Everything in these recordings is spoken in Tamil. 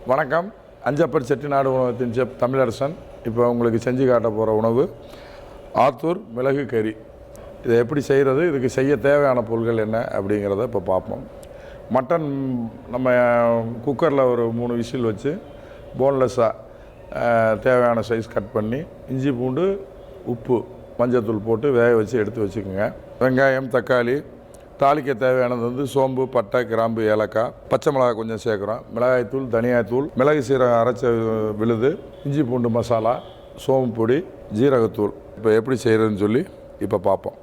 வணக்கம். அஞ்சப்பர் செட்டிநாடு உணவகத்தின் செஃப் தமிழரசன். இப்போ உங்களுக்கு செஞ்சு காட்ட போகிற உணவு ஆத்தூர் மிளகு கறி. இதை எப்படி செய்கிறது, இதுக்கு செய்ய தேவையான பொருட்கள் என்ன அப்படிங்கிறத இப்போ பார்ப்போம். மட்டன் நம்ம குக்கரில் ஒரு 3 விசில் வச்சு போன்லெஸ்ஸாக தேவையான சைஸ் கட் பண்ணி இஞ்சி பூண்டு உப்பு மஞ்சத்தூள் போட்டு வேக வச்சு எடுத்து வச்சுக்கோங்க. வெங்காயம் தக்காளி தாளிக்க தேவையானது வந்து சோம்பு பட்டை கிராம்பு ஏலக்காய் பச்சை மிளகாய் கொஞ்சம் சேர்க்குறோம். மிளகாய்த்தூள் தனியாத்தூள் மிளகு சீரகம் அரைச்ச விழுது இஞ்சி பூண்டு மசாலா சோம்பு பொடி ஜீரகத்தூள். இப்போ எப்படி செய்கிறதுன்னு சொல்லி இப்போ பார்ப்போம்.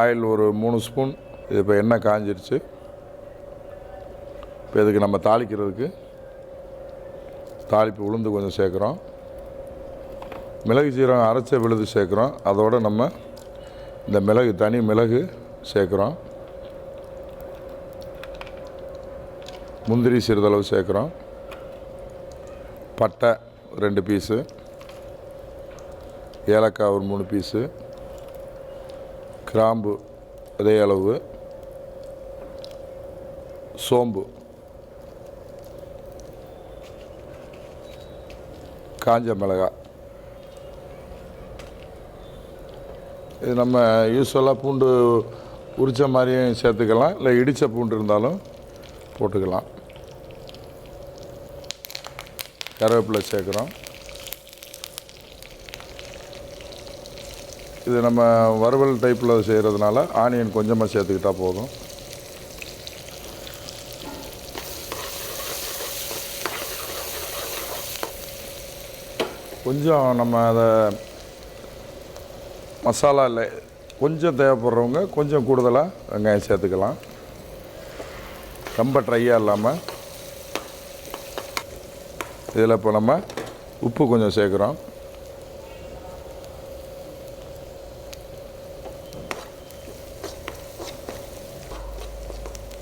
ஆயில் ஒரு 3 ஸ்பூன். இது இப்போ எண்ணெய் காஞ்சிருச்சு. இப்போ இதுக்கு நம்ம தாளிக்கிறதுக்கு தாளிப்பு உளுந்து கொஞ்சம் சேர்க்குறோம். மிளகு சீரகம் அரைச்ச விழுது சேர்க்குறோம். அதோடு நம்ம இந்த மிளகு தனி மிளகு சேர்க்குறோம். முந்திரி சிறிதளவு சேர்க்குறோம். பட்டை 2 பீஸு, ஏலக்காய் ஒரு 3 பீஸு, கிராம்பு அதே அளவு, சோம்பு, காஞ்ச மிளகாய். இது நம்ம யூஸ்வலாக பூண்டு உரித்த மாதிரியும் சேர்த்துக்கலாம், இல்லை இடித்த பூண்டு இருந்தாலும் போட்டுக்கலாம். கருவேப்பிலை சேர்க்குறோம். இது நம்ம வறுவல் டைப்பில் செய்கிறதுனால ஆனியன் கொஞ்சமாக சேர்த்துக்கிட்டால் போதும். கொஞ்சம் நம்ம அதை மசாலா இல்லை கொஞ்சம் தேவைப்படுறவங்க கொஞ்சம் கூடுதலாக வெங்காயம் சேர்த்துக்கலாம். ரொம்ப ட்ரையாக இல்லாமல். இதில் இப்போ நம்ம உப்பு கொஞ்சம் சேர்க்குறோம்.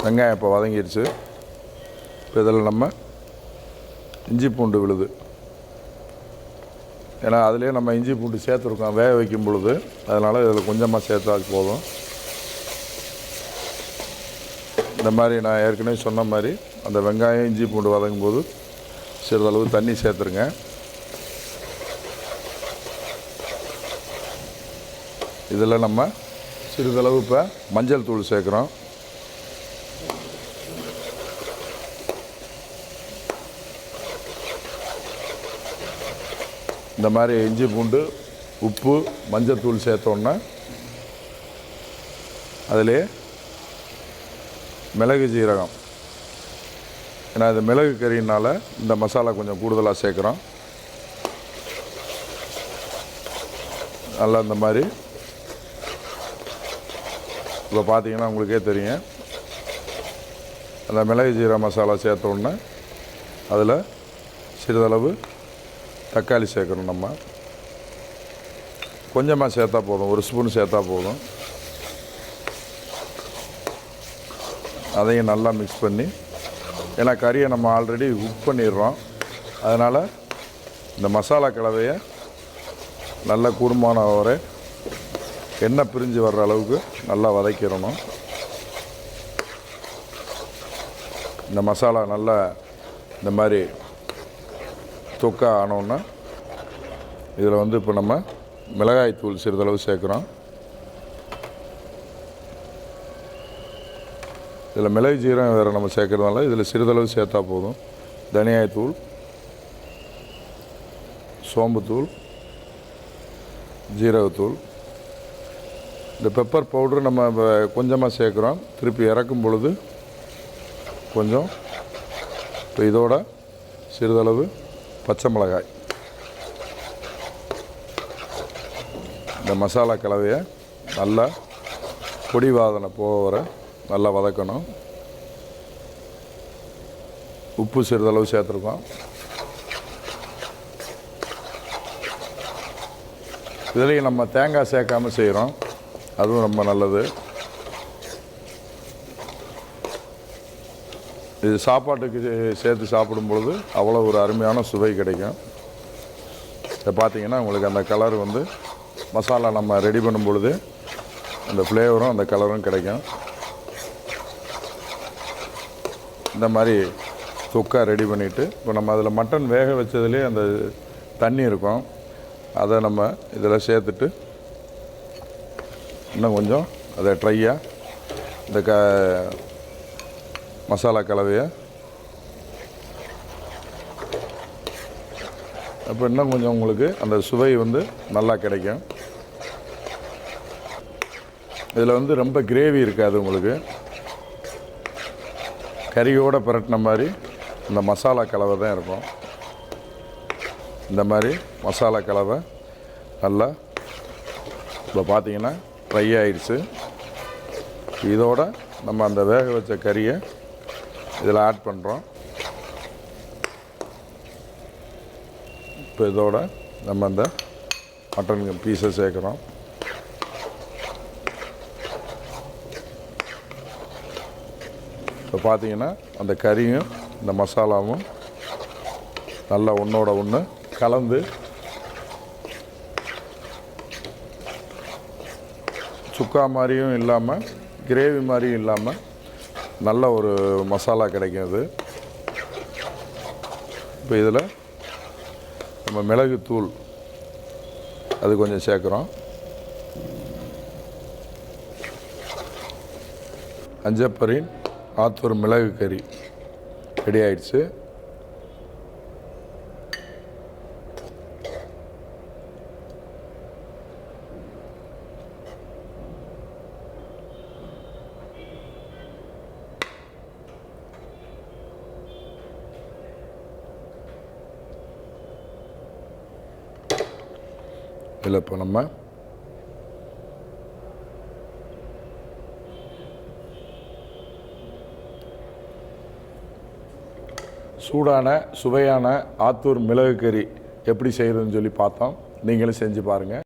வெங்காயம் இப்போ வதங்கிடுச்சு. இப்போ இதில் நம்ம இஞ்சி பூண்டு விழுது, ஏன்னா அதிலே நம்ம இஞ்சி பூண்டு சேர்த்துருக்கோம் வேக வைக்கும் பொழுது, அதனால் இதில் கொஞ்சமாக சேர்த்தா போதும். இந்த மாதிரி நான் ஏற்கனவே சொன்ன மாதிரி அந்த வெங்காயம் இஞ்சி பூண்டு வதங்கும் போது சிறிதளவு தண்ணி சேர்த்துருங்க. இதில் நம்ம சிறிதளவு இப்போ மஞ்சள் தூள் சேர்க்குறோம். இந்த மாதிரி இஞ்சி பூண்டு உப்பு மஞ்சத்தூள் சேர்த்தோன்னா அதிலே மிளகு ஜீரகம், ஏன்னா இது மிளகு கறினால இந்த மசாலா கொஞ்சம் கூடுதலாக சேர்க்குறோம். நல்லா இந்த மாதிரி இப்போ பார்த்தீங்கன்னா உங்களுக்கே தெரியும். அந்த மிளகு ஜீரக மசாலா சேர்த்தோன்னே அதில் சிறிதளவு தக்காளி சேர்க்கணும். நம்ம கொஞ்சமாக சேர்த்தா போதும், 1 ஸ்பூன் சேர்த்தா போதும். அதையும் நல்லா மிக்ஸ் பண்ணி, ஏன்னா கறியை நம்ம ஆல்ரெடி குக் பண்ணிடுறோம், அதனால் இந்த மசாலா கலவையை நல்லா கூடுமான வரை எண்ணெய் பிரிஞ்சு வர்ற அளவுக்கு நல்லா வதக்கிடணும். இந்த மசாலா நல்லா இந்த மாதிரி தொக்கா ஆனோன்னா இதில் வந்து இப்போ நம்ம மிளகாய் தூள் சிறிதளவு சேர்க்குறோம். இதில் மிளகு ஜீரகம் வேறு நம்ம சேர்க்குறதுனால இதில் சிறிதளவு சேர்த்தா போதும். தனியாத்தூள் சோம்புத்தூள் ஜீரகத்தூள். இந்த பெப்பர் பவுட்ரு நம்ம கொஞ்சமாக சேர்க்குறோம். திருப்பி இறக்கும் பொழுது கொஞ்சம். இப்போ இதோட சிறிதளவு பச்சை மிளகாய். இந்த மசாலா கலவையை நல்லா பொடி வாதனை போக வர நல்லா வதக்கணும். உப்பு சிறிதளவு சேர்த்துருக்கோம். இதுலேயும் நம்ம தேங்காய் சேர்க்காமல் செய்கிறோம், அதுவும் ரொம்ப நல்லது. இது சாப்பாட்டுக்கு சேர்த்து சாப்பிடும் பொழுது அவ்வளோ ஒரு அருமையான சுவை கிடைக்கும். இதை பார்த்தீங்கன்னா உங்களுக்கு அந்த கலர் வந்து மசாலா நம்ம ரெடி பண்ணும் பொழுது அந்த ஃப்ளேவரும் அந்த கலரும் கிடைக்கும். இந்த மாதிரி தொக்கா ரெடி பண்ணிவிட்டு இப்போ நம்ம அதில் மட்டன் வேக வச்சதுலேயே அந்த தண்ணி இருக்கும், அதை நம்ம இதில் சேர்த்துட்டு இன்னும் கொஞ்சம் அதை ட்ரையாக இந்த மசாலா கலவையை அப்போ இன்னும் கொஞ்சம் உங்களுக்கு அந்த சுவை வந்து நல்லா கிடைக்கும். இதில் வந்து ரொம்ப கிரேவி இருக்காது, உங்களுக்கு கறியோடு பிரட்டின மாதிரி இந்த மசாலா கலவை தான் இருக்கும். இந்த மாதிரி மசாலா கலவை நல்லா இப்போ பார்த்தீங்கன்னா ஃப்ரை ஆயிடுச்சு. இதோட நம்ம அந்த வேக வச்ச கறியை இதில் ஆட் பண்ணுறோம். இப்போ இதோட நம்ம அந்த மட்டன் பீஸை சேர்க்குறோம். இப்போ பார்த்தீங்கன்னா அந்த கறியும் இந்த மசாலாவும் நல்லா ஒன்றோட ஒன்று கலந்து சுக்கா மாதிரியும் இல்லாமல் கிரேவி மாதிரியும் இல்லாமல் நல்ல ஒரு மசாலா கிடைக்கும் இது. இப்போ இதில் நம்ம மிளகுத்தூள் அது கொஞ்சம் சேர்க்குறோம். அஞ்சப்பரின் ஆத்தூர் மிளகு கறி ரெடி ஆயிடுச்சு. இதில் இப்போ நம்ம சூடான சுவையான ஆத்தூர் மிளகு கறி எப்படி செய்கிறதுன்னு சொல்லி பார்த்தோம். நீங்களும் செஞ்சு பாருங்கள்.